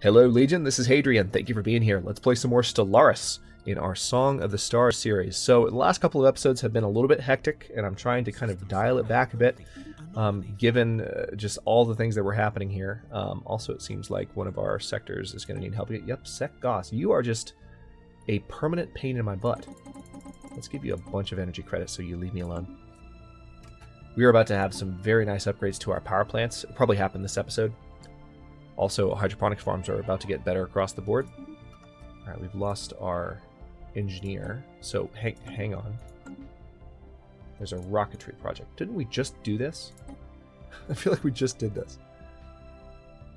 Hello Legion, this is Hadrian. Thank you for being here. Let's play some more Stellaris in our Song of the Stars series. So the last couple of episodes have been a little bit hectic, and I'm trying to kind of dial it back a bit, given just all the things that were happening here. Also, it seems like one of our sectors is going to need help. Yep, Sec Goss, you are just a permanent pain in my butt. Let's give you a bunch of energy credits so you leave me alone. We are about to have some very nice upgrades to our power plants. It'll probably happen this episode. Also, hydroponics farms are about to get better across the board. All right, we've lost our engineer, so hang on. There's a rocketry project. Didn't we just do this? I feel like we just did this.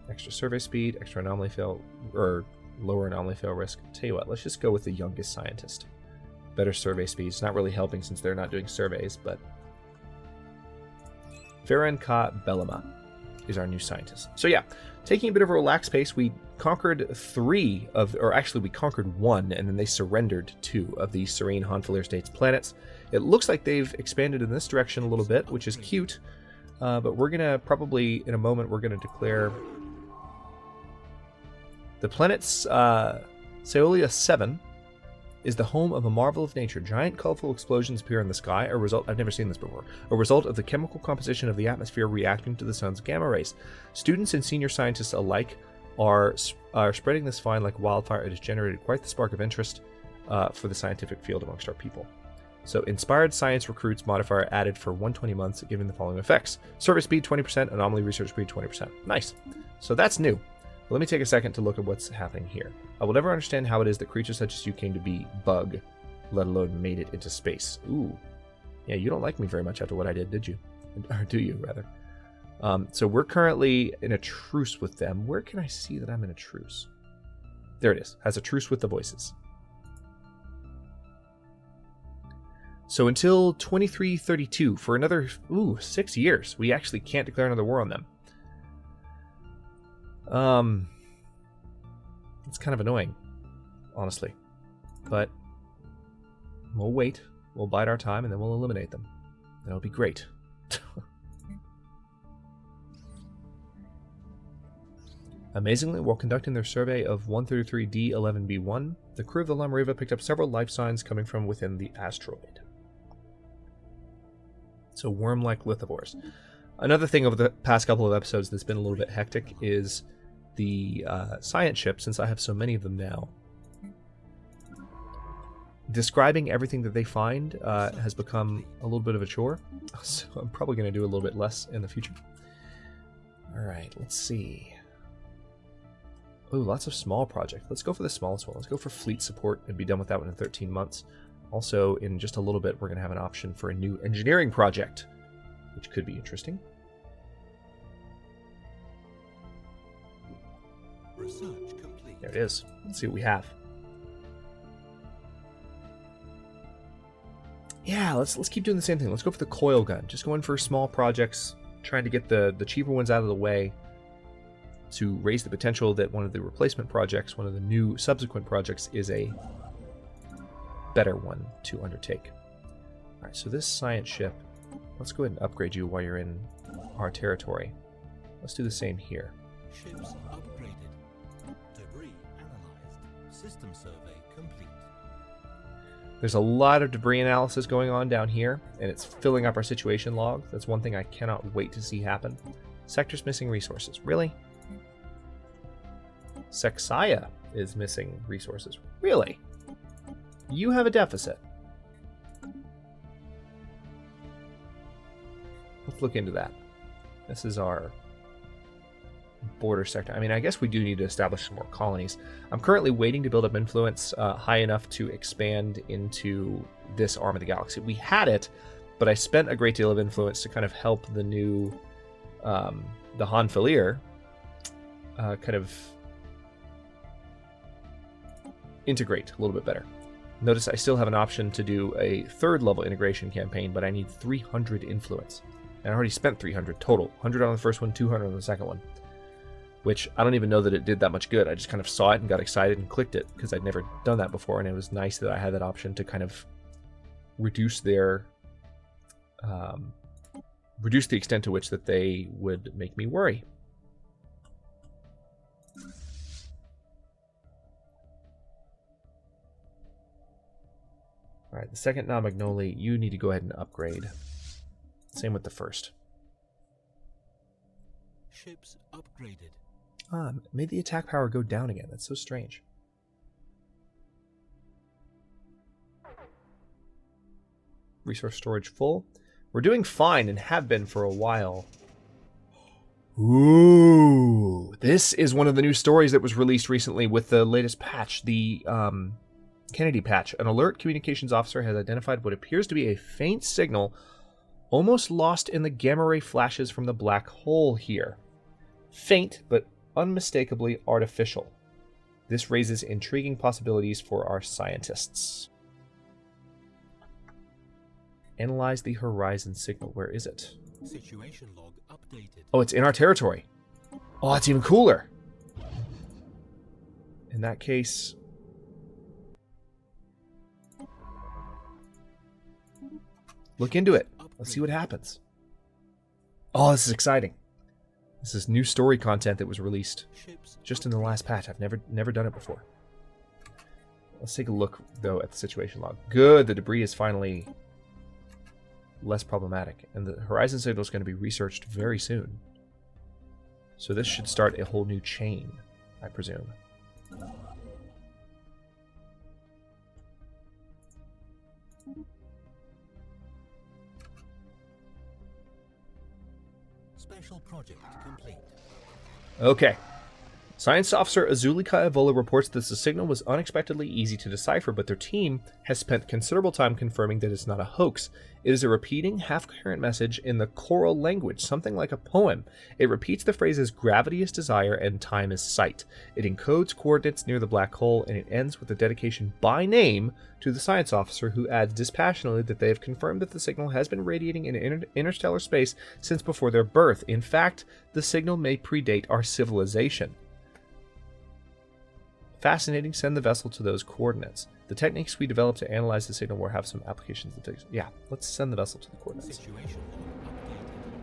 Extra survey speed, extra anomaly fail, or lower anomaly fail risk. Tell you what, let's just go with the youngest scientist. Better survey speed. It's not really helping since they're not doing surveys, but Ferenka Bellama is our new scientist. So yeah, taking a bit of a relaxed pace, we conquered we conquered one, and then they surrendered 2 of the Serene Heinlein States planets. It looks like they've expanded in this direction a little bit, which is cute, but we're gonna probably, in a moment, we're gonna declare the planet's Saolia 7 is the home of a marvel of nature. Giant, colorful explosions appear in the sky, a result, I've never seen this before, a result of the chemical composition of the atmosphere reacting to the sun's gamma rays. Students and senior scientists alike are spreading this find like wildfire. It has generated quite the spark of interest for the scientific field amongst our people. So, inspired science recruits modifier added for 120 months, given the following effects. Survey speed 20%, anomaly research speed 20%. Nice. So that's new. Let me take a second to look at what's happening here. I will never understand how it is that creatures such as you came to be bug, let alone made it into space. Ooh. Yeah, you don't like me very much after what I did you? Or do you, rather? So we're currently in a truce with them. Where can I see that I'm in a truce? There it is. Has a truce with the voices. So until 2332, for another 6 years, we actually can't declare another war on them. It's kind of annoying, honestly, but we'll wait, we'll bide our time, and then we'll eliminate them. That'll be great. Amazingly, while conducting their survey of 133D11B1, the crew of the Lamariva picked up several life signs coming from within the asteroid. So worm-like lithivores. Another thing over the past couple of episodes that's been a little bit hectic is the science ship, since I have so many of them now. Describing everything that they find has become a little bit of a chore, so I'm probably going to do a little bit less in the future. Alright, let's see. Oh, lots of small projects. Let's go for the smallest one. Let's go for fleet support and be done with that one in 13 months. Also, in just a little bit, we're going to have an option for a new engineering project, which could be interesting. Research complete. There it is. Let's see what we have. Yeah, let's keep doing the same thing. Let's go for the coil gun. Just going for small projects, trying to get the cheaper ones out of the way to raise the potential that one of the replacement projects, one of the new subsequent projects, is a better one to undertake. Alright, so this science ship, let's go ahead and upgrade you while you're in our territory. Let's do the same here. Ships upgraded. Debris analyzed. System survey complete. There's a lot of debris analysis going on down here, and it's filling up our situation log. That's one thing I cannot wait to see happen. Sector's missing resources. Really? Sexaya is missing resources. Really? You have a deficit. Let's look into that. This is our border sector. I mean, I guess we do need to establish some more colonies. I'm currently waiting to build up influence high enough to expand into this arm of the galaxy. We had it, but I spent a great deal of influence to kind of help the new, the Heinlein, kind of integrate a little bit better. Notice I still have an option to do a 3rd level integration campaign, but I need 300 influence. And I already spent 300 total. 100 on the first one, 200 on the second one. Which I don't even know that it did that much good. I just kind of saw it and got excited and clicked it because I'd never done that before, and it was nice that I had that option to kind of reduce their reduce the extent to which that they would make me worry. Alright, the second non-Magnoli, you need to go ahead and upgrade. Same with the first. Ships upgraded. Made the attack power go down again. That's so strange. Resource storage full. We're doing fine and have been for a while. Ooh, this is one of the new stories that was released recently with the latest patch, the Kennedy patch. An alert communications officer has identified what appears to be a faint signal almost lost in the gamma ray flashes from the black hole here. Faint, but unmistakably artificial. This raises intriguing possibilities for our scientists. Analyze the horizon signal. Where is it? Situation log updated. Oh, it's in our territory. Oh, that's even cooler. In that case... look into it. Let's see what happens. Oh, this is exciting. This is new story content that was released just in the last patch. I've never done it before. Let's take a look, though, at the situation log. Good, the debris is finally less problematic. And the horizon signal is going to be researched very soon. So this should start a whole new chain, I presume. Special project complete. Okay. Science officer Azulika Evola reports that the signal was unexpectedly easy to decipher, but their team has spent considerable time confirming that it's not a hoax. It is a repeating, half-coherent message in the choral language, something like a poem. It repeats the phrases "gravity is desire" and "time is sight." It encodes coordinates near the black hole, and it ends with a dedication by name to the science officer, who adds dispassionately that they have confirmed that the signal has been radiating in interstellar space since before their birth. In fact, the signal may predate our civilization. Fascinating. Send the vessel to those coordinates. The techniques we developed to analyze the signal will have some applications. Yeah, let's send the vessel to the coordinates.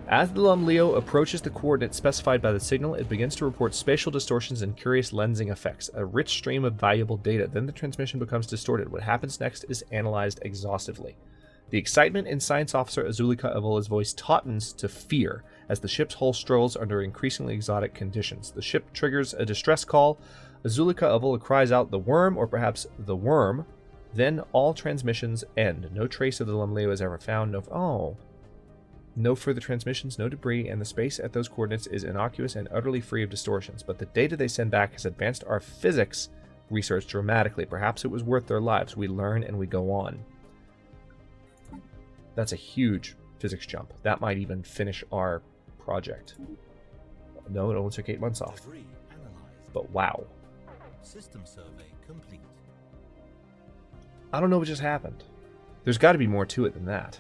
As the Leo approaches the coordinates specified by the signal, it begins to report spatial distortions and curious lensing effects, a rich stream of valuable data. Then the transmission becomes distorted. What happens next is analyzed exhaustively. The excitement in Science Officer Azulika Evola's voice tautens to fear as the ship's hull strolls under increasingly exotic conditions. The ship triggers a distress call. Azulika Evola cries out, "The worm," or perhaps "the worm." Then all transmissions end. No trace of the Leo is ever found. No further transmissions, no debris, and the space at those coordinates is innocuous and utterly free of distortions. But the data they send back has advanced our physics research dramatically. Perhaps it was worth their lives. We learn and we go on. That's a huge physics jump. That might even finish our project. No, it only took 8 months off. Debris analyzed. But wow. System survey complete. I don't know what just happened. There's got to be more to it than that.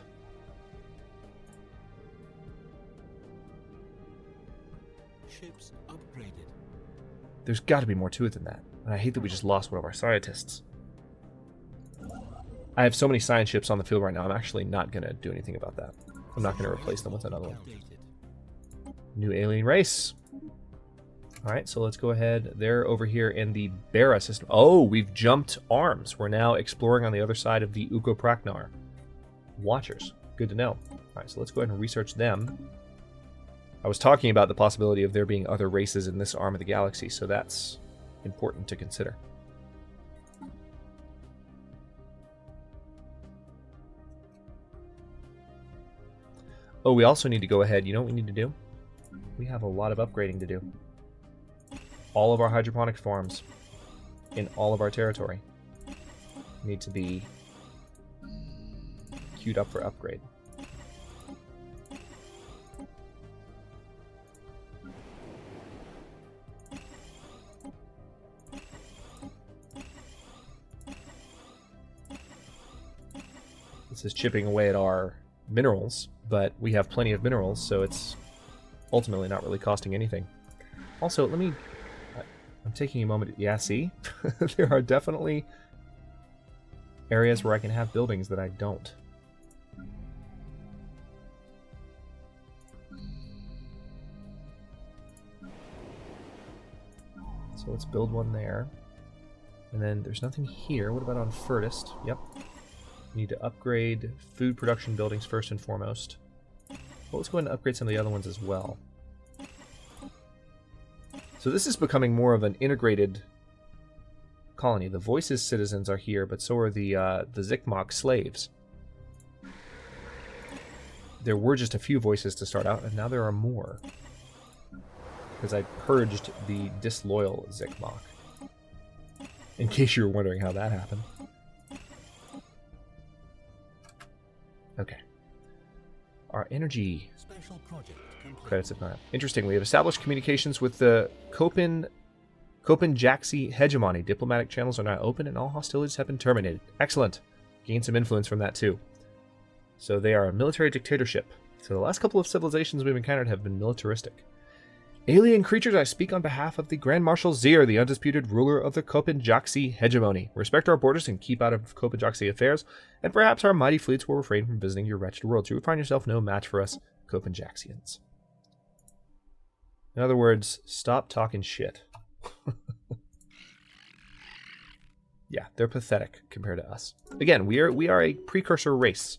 Ships upgraded. There's got to be more to it than that. And I hate that we just lost one of our scientists. I have so many science ships on the field right now, I'm actually not going to do anything about that. I'm not going to replace them with another one. Updated. New alien race. Alright, so let's go ahead. They're over here in the Bera system. Oh, we've jumped arms. We're now exploring on the other side of the Ukopraknar. Watchers. Good to know. Alright, so let's go ahead and research them. I was talking about the possibility of there being other races in this arm of the galaxy, so that's important to consider. Oh, we also need to go ahead. You know what we need to do? We have a lot of upgrading to do. All of our hydroponic farms in all of our territory need to be queued up for upgrade. This is chipping away at our minerals, but we have plenty of minerals, so it's ultimately not really costing anything. Also, I'm taking a moment. Yeah, see? There are definitely areas where I can have buildings that I don't. So let's build one there. And then there's nothing here. What about on Furtist? Yep. We need to upgrade food production buildings first and foremost. Well, let's go ahead and upgrade some of the other ones as well. So this is becoming more of an integrated colony. The Voices citizens are here, but so are the Zikmok slaves. There were just a few Voices to start out, and now there are more. Because I purged the disloyal Zikmok. In case you were wondering how that happened. Okay. Our energy Special project complete. credits have gone up. Interesting, we have established communications with the Copenjaxi hegemony. Diplomatic channels are now open and all hostilities have been terminated. Excellent. Gained some influence from that too. So they are a military dictatorship. So the last couple of civilizations we've encountered have been militaristic. Alien creatures, I speak on behalf of the Grand Marshal Zir, the undisputed ruler of the Copenjaxi hegemony. Respect our borders and keep out of Copenjaxi affairs, and perhaps our mighty fleets will refrain from visiting your wretched world. You would find yourself no match for us Copenjaxians. In other words, stop talking shit. Yeah, they're pathetic compared to us. Again, we are a precursor race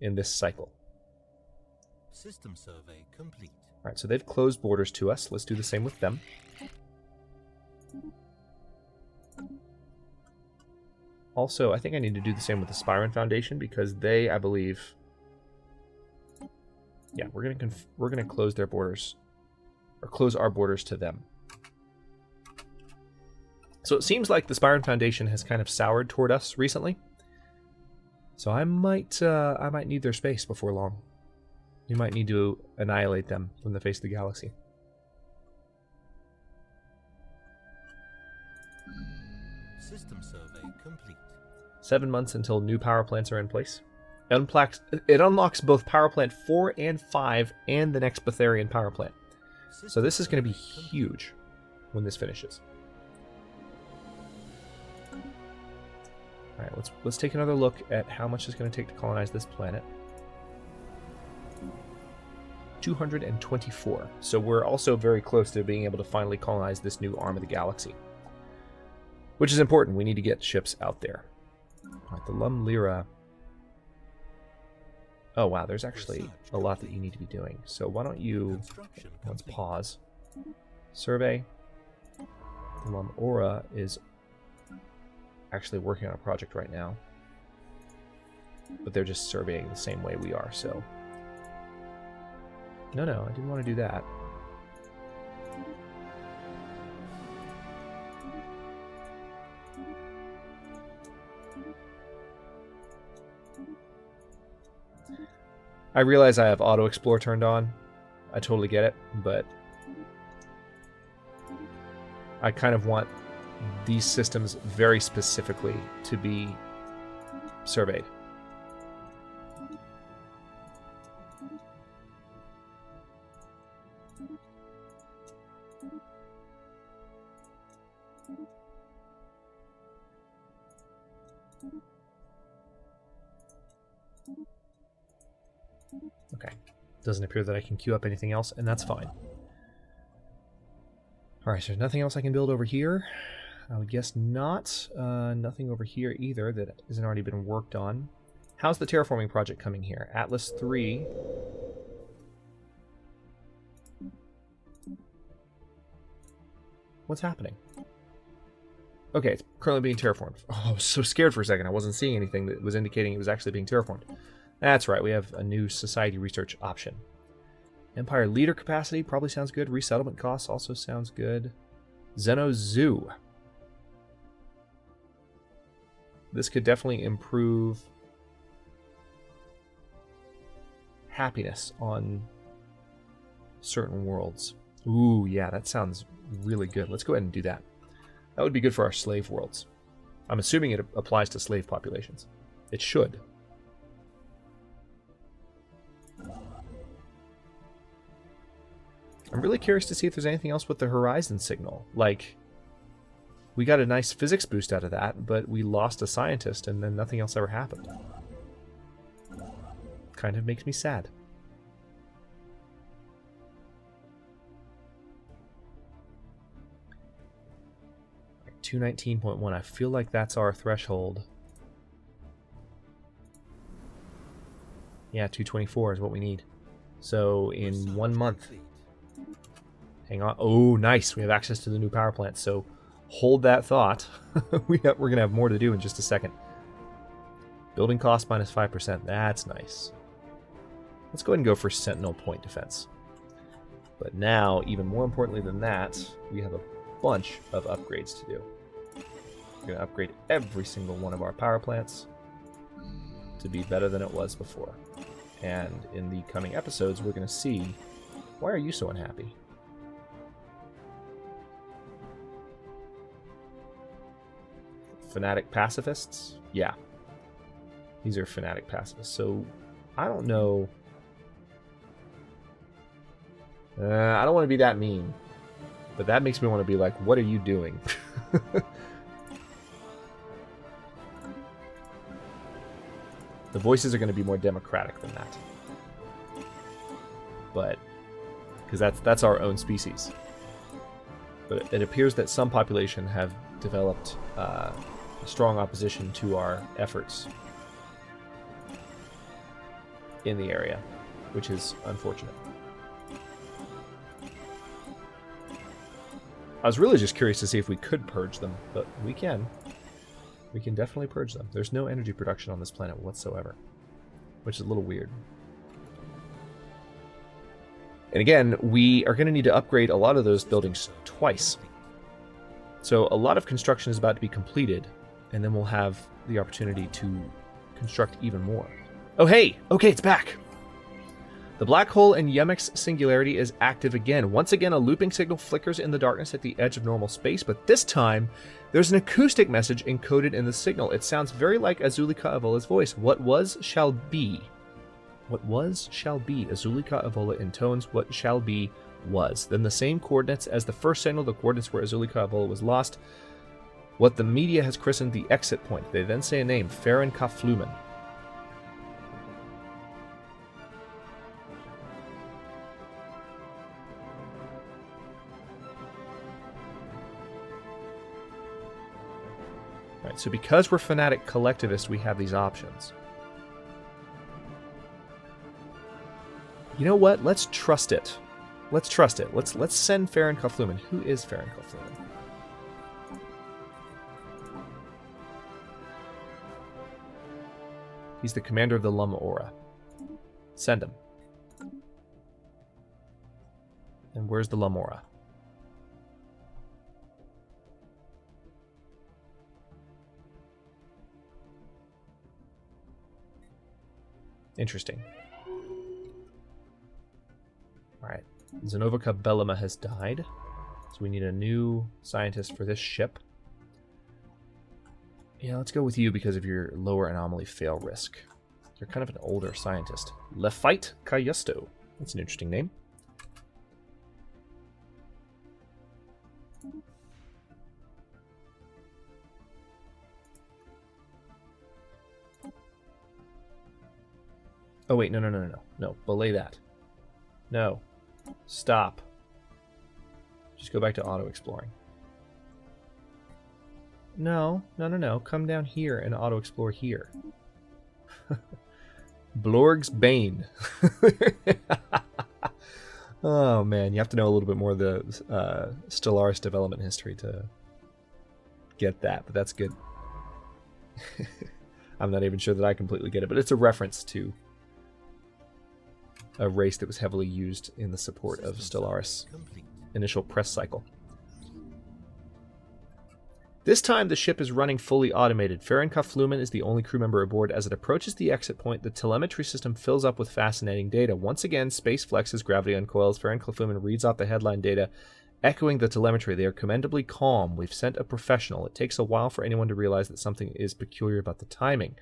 in this cycle. System survey complete. All right, so they've closed borders to us. Let's do the same with them. Also, I think I need to do the same with the Spirant Foundation because they, I believe, yeah, we're gonna close their borders, or close our borders to them. So it seems like the Spirant Foundation has kind of soured toward us recently. So I might need their space before long. You might need to annihilate them from the face of the galaxy. System survey complete. 7 months until new power plants are in place. It unlocks both Power Plant 4 and 5 and the next Betharian power plant. So this is going to be huge when this finishes. Alright, let's take another look at how much it's going to take to colonize this planet. 224. So we're also very close to being able to finally colonize this new arm of the galaxy. Which is important. We need to get ships out there. Alright, the Lum Lyra. Oh wow, there's actually a lot that you need to be doing. So why don't you... Let's pause. Survey. The Lum Aura is actually working on a project right now. But they're just surveying the same way we are, so... No, I didn't want to do that. I realize I have Auto Explore turned on. I totally get it, but I kind of want these systems very specifically to be surveyed. Okay. Doesn't appear that I can queue up anything else, and that's fine. Alright, so there's nothing else I can build over here. I would guess not. Nothing over here either that hasn't already been worked on. How's the terraforming project coming here? Atlas 3. What's happening? Okay, it's currently being terraformed. Oh, I was so scared for a second. I wasn't seeing anything that was indicating it was actually being terraformed. That's right, we have a new society research option. Empire leader capacity probably sounds good. Resettlement costs also sounds good. Xeno Zoo. This could definitely improve happiness on certain worlds. Ooh, yeah, that sounds really good. Let's go ahead and do that. That would be good for our slave worlds. I'm assuming it applies to slave populations. It should. I'm really curious to see if there's anything else with the Horizon signal. Like, we got a nice physics boost out of that, but we lost a scientist and then nothing else ever happened. Kind of makes me sad. Like 219.1, I feel like that's our threshold. Yeah, 224 is what we need. So in 1 month. Hang on. Oh, nice. We have access to the new power plant. So hold that thought. We're going to have more to do in just a second. Building cost minus 5%. That's nice. Let's go ahead and go for Sentinel Point Defense. But now, even more importantly than that, we have a bunch of upgrades to do. We're going to upgrade every single one of our power plants to be better than it was before. And in the coming episodes, we're going to see, why are you so unhappy? Fanatic pacifists? Yeah. These are fanatic pacifists. So, I don't know. I don't want to be that mean. But that makes me want to be like, what are you doing? The voices are going to be more democratic than that. But, because that's our own species. But it appears that some population have developed a strong opposition to our efforts in the area, which is unfortunate. I was really just curious to see if we could purge them, but we can. We can definitely purge them. There's no energy production on this planet whatsoever, which is a little weird. And again, we are going to need to upgrade a lot of those buildings twice. So a lot of construction is about to be completed, and then we'll have the opportunity to construct even more. Oh hey! Okay, it's back! The black hole in Yemek's singularity is active again. Once again, a looping signal flickers in the darkness at the edge of normal space, but this time, there's an acoustic message encoded in the signal. It sounds very like Azulika Avola's voice. What was, shall be. What was, shall be. Azulika Avola intones what shall be was. Then the same coordinates as the first signal, the coordinates where Azulika Avola was lost. What the media has christened the exit point. They then say a name, Farron Kaflumen. Right, so because we're fanatic collectivists, we have these options. You know what? Let's trust it. Let's trust it. Let's send Farron Kaflumen. Who is Farron Kaflumen? He's the commander of the Lama Aura. Send him. And where's the Lama Aura? Interesting. Alright. Zenovika Bellama has died. So we need a new scientist for this ship. Yeah, let's go with you because of your lower anomaly fail risk. You're kind of an older scientist. Lefite Kayesto. That's an interesting name. Oh wait, no, belay that. No. Stop. Just go back to auto-exploring. No, come down here and auto-explore here. Blorg's Bane. Oh man, you have to know a little bit more of the Stellaris development history to get that, but that's good. I'm not even sure that I completely get it, but it's a reference to a race that was heavily used in the support of Stellaris' initial press cycle. This time, the ship is running fully automated. Farron Kaflumen is the only crew member aboard. As it approaches the exit point, the telemetry system fills up with fascinating data. Once again, space flexes, gravity uncoils. Farron Kaflumen reads out the headline data, echoing the telemetry. They are commendably calm. We've sent a professional. It takes a while for anyone to realize that something is peculiar about the timing.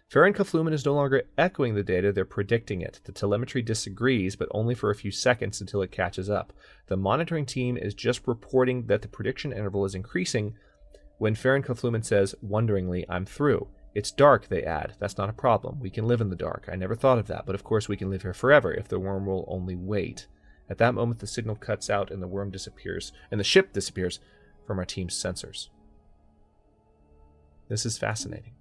Farron Kaflumen is no longer echoing the data, they're predicting it. The telemetry disagrees, but only for a few seconds until it catches up. The monitoring team is just reporting that the prediction interval is increasing when Farron Kaflumen says, wonderingly, I'm through. It's dark, they add. That's not a problem. We can live in the dark. I never thought of that, but of course we can live here forever if the worm will only wait. At that moment, the signal cuts out and the worm disappears, and the ship disappears from our team's sensors. This is fascinating.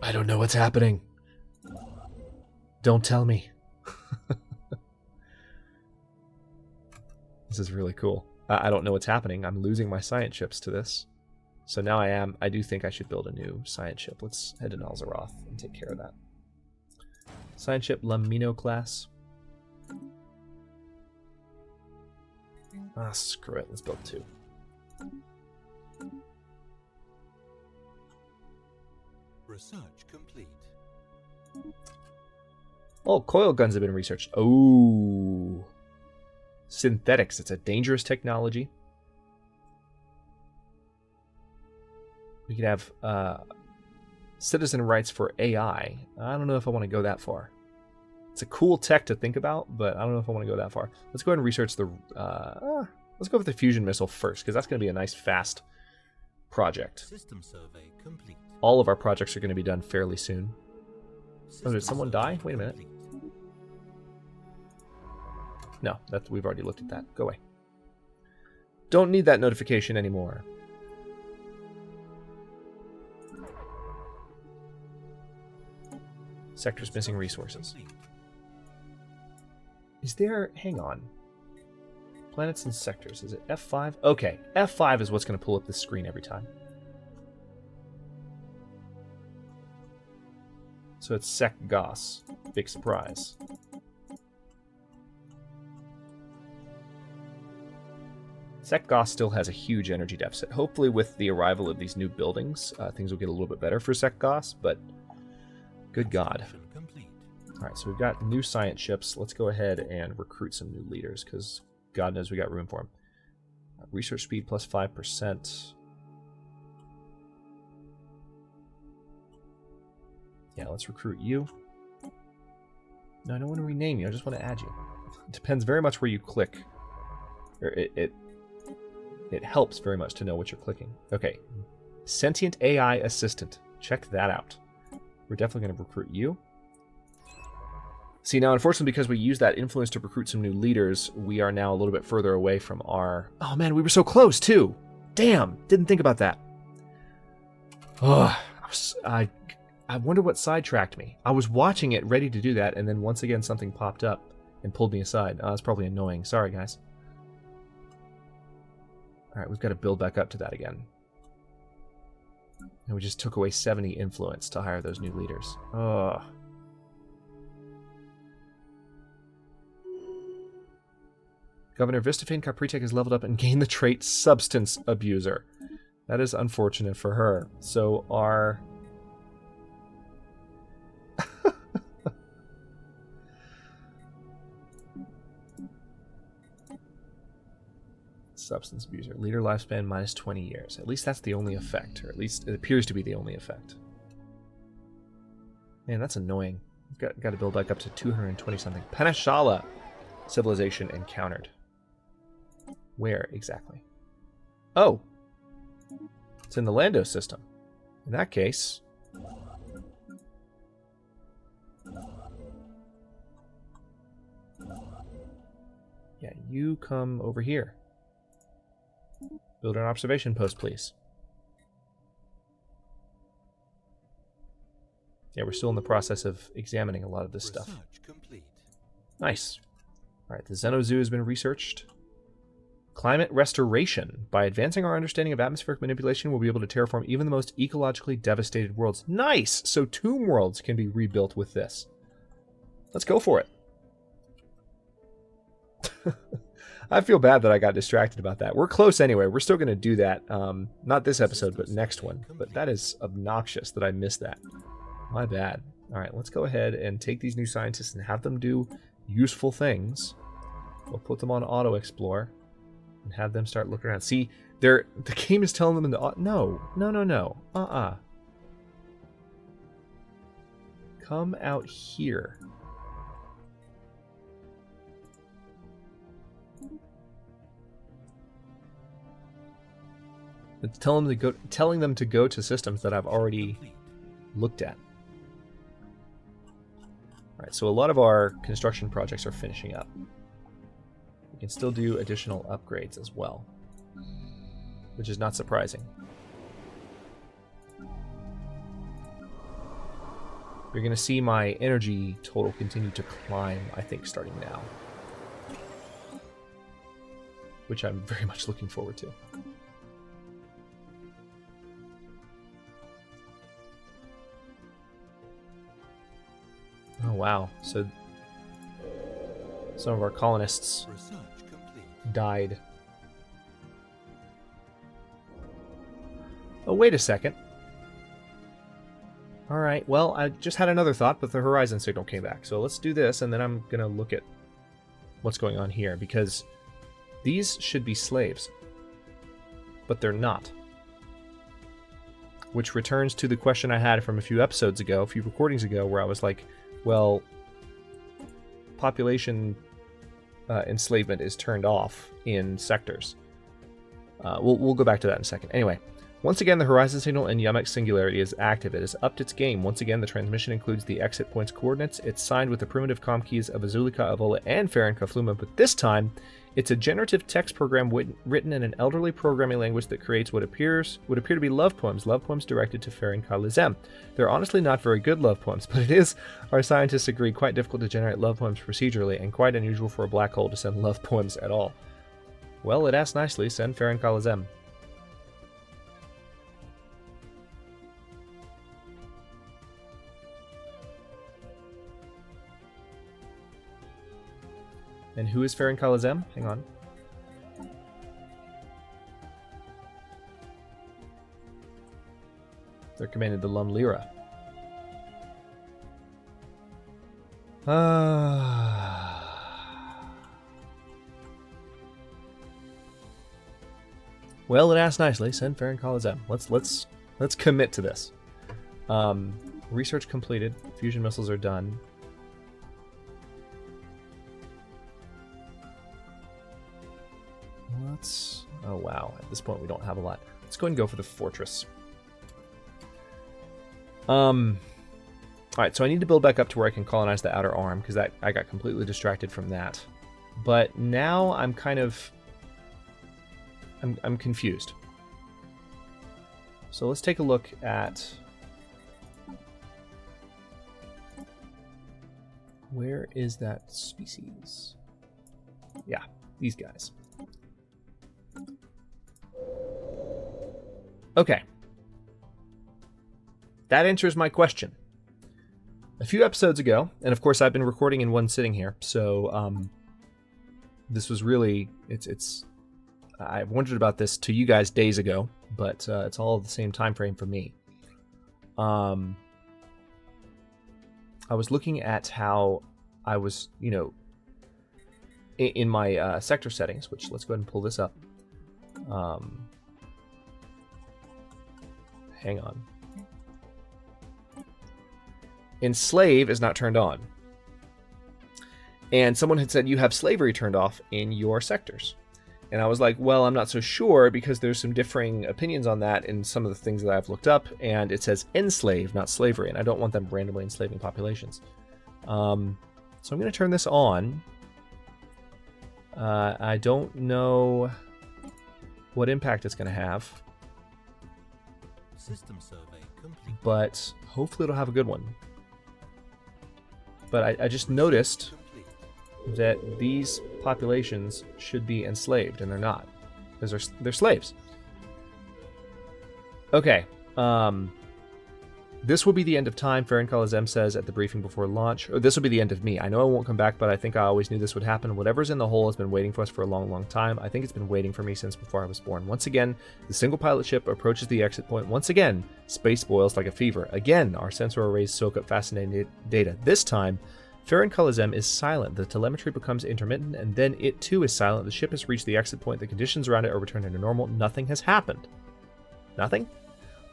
I don't know what's happening. Don't tell me. This is really cool. I don't know what's happening. I'm losing my science ships to this. So now I do think I should build a new science ship. Let's head to Nalzaroth and take care of that. Science ship Lamino class. Ah, screw it. Let's build 2. Research complete. Oh, coil guns have been researched. Oh. Synthetics. It's a dangerous technology. We could have citizen rights for AI. I don't know if I want to go that far. It's a cool tech to think about, but I don't know if I want to go that far. Let's go ahead and research the... let's go with the fusion missile first, because that's going to be a nice, fast project. System survey complete. All of our projects are going to be done fairly soon. Oh, did someone die? Wait a minute. No, we've already looked at that. Go away. Don't need that notification anymore. Sector's missing resources. Is there... Hang on. Planets and sectors. Is it F5? Okay, F5 is what's going to pull up the screen every time. So it's Sec Goss. Big surprise. Sec Goss still has a huge energy deficit. Hopefully with the arrival of these new buildings, things will get a little bit better for Sec Goss, but good God. Alright, so we've got new science ships. Let's go ahead and recruit some new leaders, because God knows we got room for them. Research speed plus 5%. Yeah, let's recruit you. No, I don't want to rename you. I just want to add you. It depends very much where you click. Or it helps very much to know what you're clicking. Okay. Sentient AI assistant. Check that out. We're definitely going to recruit you. See, now, unfortunately, because we used that influence to recruit some new leaders, we are now a little bit further away from our... Oh, man, we were so close, too. Damn, didn't think about that. Oh, I wonder what sidetracked me. I was watching it, ready to do that, and then once again something popped up and pulled me aside. Oh, that's probably annoying. Sorry, guys. Alright, we've got to build back up to that again. And we just took away 70 influence to hire those new leaders. Ugh. Governor Vistafane Capritek has leveled up and gained the trait Substance Abuser. That is unfortunate for her. So our... Substance Abuser. Leader lifespan minus 20 years. At least that's the only effect. Or at least it appears to be the only effect. Man, that's annoying. Got to build back up to 220 something. Panashala civilization encountered. Where exactly? Oh! It's in the Lando system. In that case... Yeah, you come over here. Build an observation post, please. Yeah, we're still in the process of examining a lot of this stuff. Nice. Alright, the Xenozoo has been researched. Climate restoration. By advancing our understanding of atmospheric manipulation, we'll be able to terraform even the most ecologically devastated worlds. Nice! So tomb worlds can be rebuilt with this. Let's go for it. I feel bad that I got distracted about that. We're close anyway. We're still going to do that. Not this episode, but next one. But that is obnoxious that I missed that. My bad. Alright, let's go ahead and take these new scientists and have them do useful things. We'll put them on auto-explore and have them start looking around. See, the game is telling them in the... No. Come out here. It's telling them to go to systems that I've already looked at. Alright, so a lot of our construction projects are finishing up. We can still do additional upgrades as well, which is not surprising. You're going to see my energy total continue to climb, I think, starting now. Which I'm very much looking forward to. Oh, wow. So some of our colonists died. Oh, wait a second. Alright, well, I just had another thought, but the horizon signal came back. So let's do this, and then I'm going to look at what's going on here, because these should be slaves. But they're not. Which returns to the question I had from a few episodes ago, a few recordings ago, where I was like, well, population enslavement is turned off in sectors. We'll go back to that in a second. Anyway, once again, the horizon signal in Yamek Singularity is active. It has upped its game. Once again, the transmission includes the exit point's coordinates. It's signed with the primitive comm keys of Azulika, Avola, and Farron Kafluma, but this time, it's a generative text program written in an elderly programming language that creates what appear to be love poems directed to Farron Kalizem. They're honestly not very good love poems, but it is, our scientists agree, quite difficult to generate love poems procedurally, and quite unusual for a black hole to send love poems at all. Well, it asked nicely, send Farron Kalizem. And who is Farron Kalizem? Hang on. They're commanded the Lum Lyra. Well, it asked nicely. Send Farron Kalizem. Let's commit to this. Research completed. Fusion missiles are done. Oh wow, at this point we don't have a lot. Let's go ahead and go for the fortress. Alright, so I need to build back up to where I can colonize the outer arm, because I got completely distracted from that. But now I'm kind of... I'm confused. So let's take a look at... Where is that species? Yeah, these guys. Okay. That answers my question. A few episodes ago, and of course I've been recording in one sitting here, so this was really, I wondered about this to you guys days ago, but it's all the same time frame for me. I was looking at how I was, in my sector settings, which let's go ahead and pull this up. Hang on. Enslave is not turned on. And someone had said you have slavery turned off in your sectors. And I was like, well, I'm not so sure because there's some differing opinions on that in some of the things that I've looked up. And it says enslave, not slavery. And I don't want them randomly enslaving populations. So I'm going to turn this on. I don't know what impact it's going to have. System survey complete. But hopefully it'll have a good one. But I just noticed that these populations should be enslaved, and they're not. Because they're slaves. Okay. This will be the end of time, Farron Kalizem says at the briefing before launch. Or this will be the end of me. I know I won't come back, but I think I always knew this would happen. Whatever's in the hole has been waiting for us for a long, long time. I think it's been waiting for me since before I was born. Once again, the single pilot ship approaches the exit point. Once again, space boils like a fever. Again, our sensor arrays soak up fascinating data. This time, Farron Kalizem is silent. The telemetry becomes intermittent, and then it too is silent. The ship has reached the exit point. The conditions around it are returning to normal. Nothing has happened. Nothing?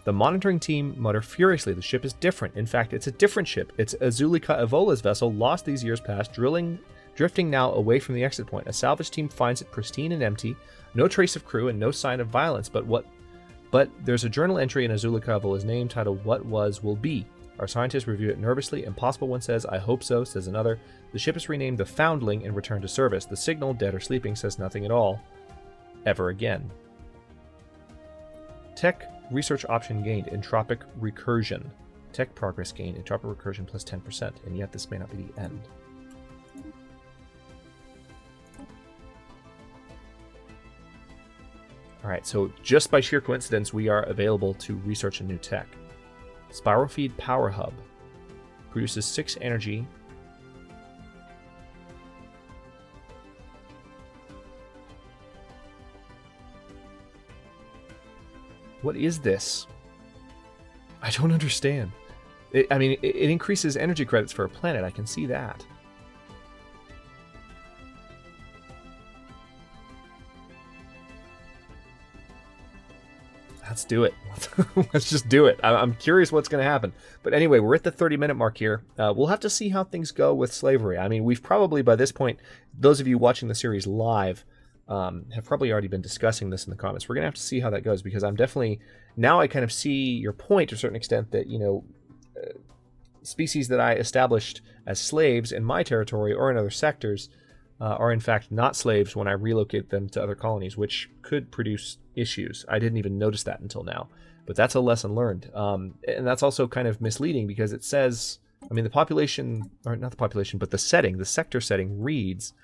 The monitoring team mutter furiously. The ship is different. In fact, it's a different ship. It's Azulika Evola's vessel, lost these years past, drifting now away from the exit point. A salvage team finds it pristine and empty, no trace of crew and no sign of violence. But there's a journal entry in Azulika Evola's name titled "What Was Will Be." Our scientists review it nervously. Impossible one says, "I hope so," says another. The ship is renamed the Foundling and returned to service. The signal, dead or sleeping, says nothing at all. Ever again. Tech research option gained, entropic recursion. Tech progress gain, entropic recursion plus 10%, and yet this may not be the end. Alright, so just by sheer coincidence, we are available to research a new tech. Spiral Feed Power Hub produces 6 energy. What is this? I don't understand. It increases energy credits for a planet. I can see that. Let's do it. Let's just do it. I'm curious what's going to happen. But anyway, we're at the 30-minute mark here. We'll have to see how things go with slavery. I mean, we've probably, by this point, those of you watching the series live have probably already been discussing this in the comments. We're going to have to see how that goes, because I'm definitely... Now I kind of see your point to a certain extent that, species that I established as slaves in my territory or in other sectors are in fact not slaves when I relocate them to other colonies, which could produce issues. I didn't even notice that until now, but that's a lesson learned. And that's also kind of misleading, because it says, the population, or not the population, but the setting, the sector setting reads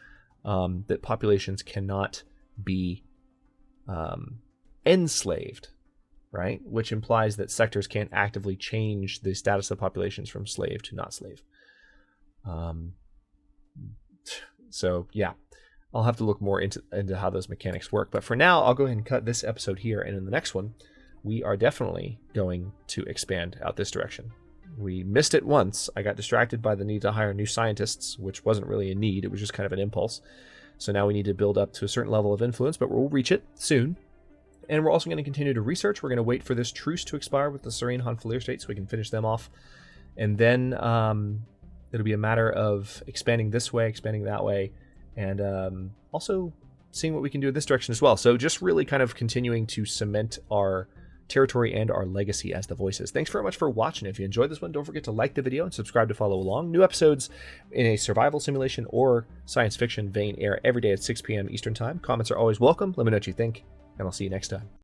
that populations cannot be enslaved, right? Which implies that sectors can't actively change the status of populations from slave to not slave. So yeah, I'll have to look more into how those mechanics work. But for now, I'll go ahead and cut this episode here. And in the next one, we are definitely going to expand out this direction. We missed it once. I got distracted by the need to hire new scientists, which wasn't really a need. It was just kind of an impulse. So now we need to build up to a certain level of influence, but we'll reach it soon. And we're also going to continue to research. We're going to wait for this truce to expire with the Serene Honflir state so we can finish them off. And then it'll be a matter of expanding this way, expanding that way, and also seeing what we can do in this direction as well. So just really kind of continuing to cement our territory and our legacy as the voices. Thanks very much for watching. If you enjoyed this one, don't forget to like the video and subscribe to follow along. New episodes in a survival simulation or science fiction vein air every day at 6 p.m. Eastern Time. Comments are always welcome. Let me know what you think, and I'll see you next time.